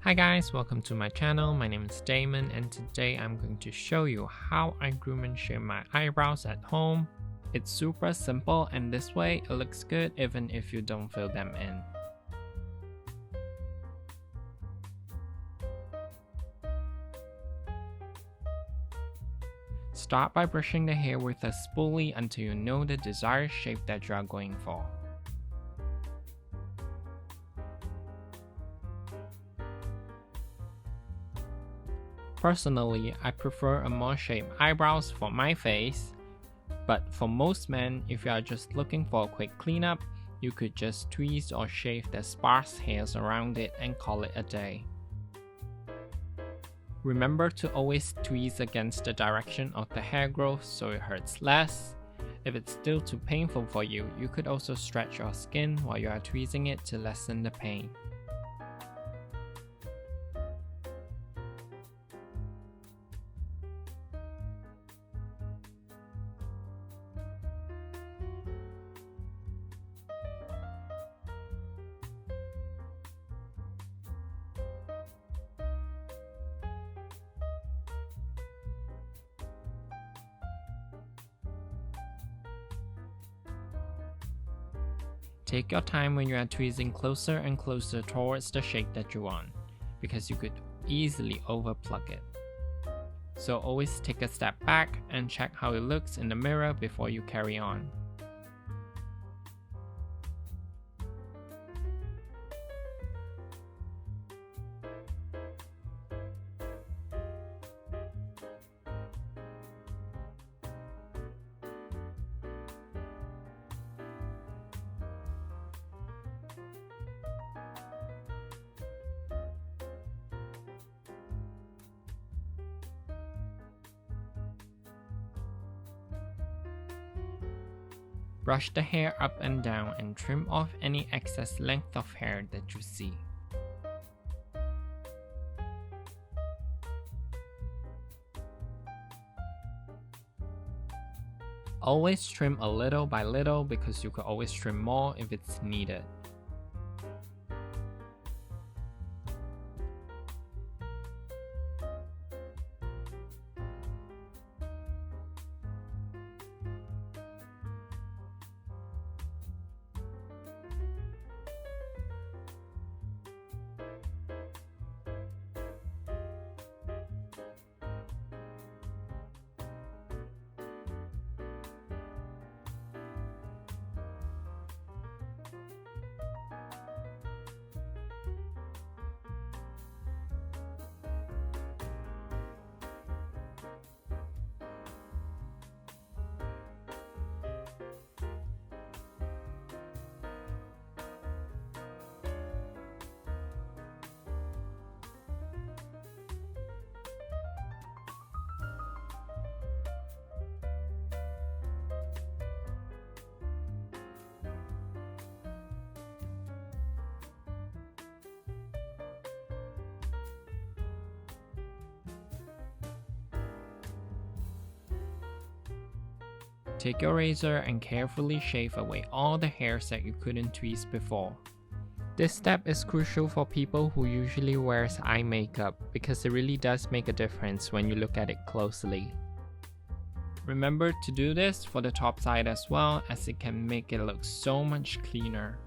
Hi guys, welcome to my channel. My name is Damon and today I'm going to show you how I groom and shape my eyebrows at home. It's super simple and this way it looks good even if you don't fill them in. Start by brushing the hair with a spoolie until you know the desired shape that you are going for. Personally, I prefer a more shaped eyebrows for my face, but for most men, if you are just looking for a quick cleanup, you could just tweeze or shave the sparse hairs around it and call it a day. Remember to always tweeze against the direction of the hair growth so it hurts less. If it's still too painful for you, you could also stretch your skin while you are tweezing it to lessen the pain. Take your time when you are tweezing closer and closer towards the shape that you want, because you could easily overplug it. So always take a step back and check how it looks in the mirror before you carry on. Brush the hair up and down and trim off any excess length of hair that you see. Always trim a little by little because you could always trim more if it's needed. Take your razor and carefully shave away all the hairs that you couldn't tweeze before. This step is crucial for people who usually wears eye makeup because it really does make a difference when you look at it closely. Remember to do this for the top side as well, as it can make it look so much cleaner.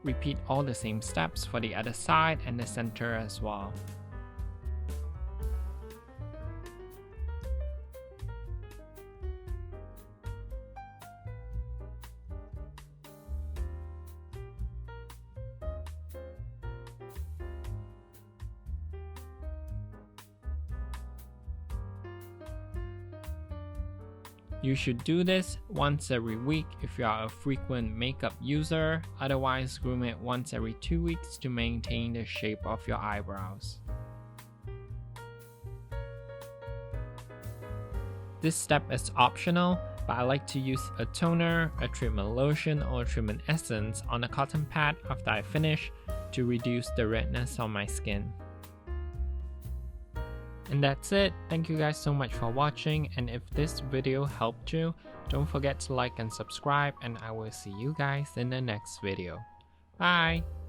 Repeat all the same steps for the other side and the center as well. You should do this once every week if you are a frequent makeup user, otherwise groom it once every 2 weeks to maintain the shape of your eyebrows. This step is optional, but I like to use a toner, a treatment lotion, or a treatment essence on a cotton pad after I finish to reduce the redness on my skin. And that's it. Thank you guys so much for watching, and if this video helped you, don't forget to like and subscribe, and I will see you guys in the next video. Bye!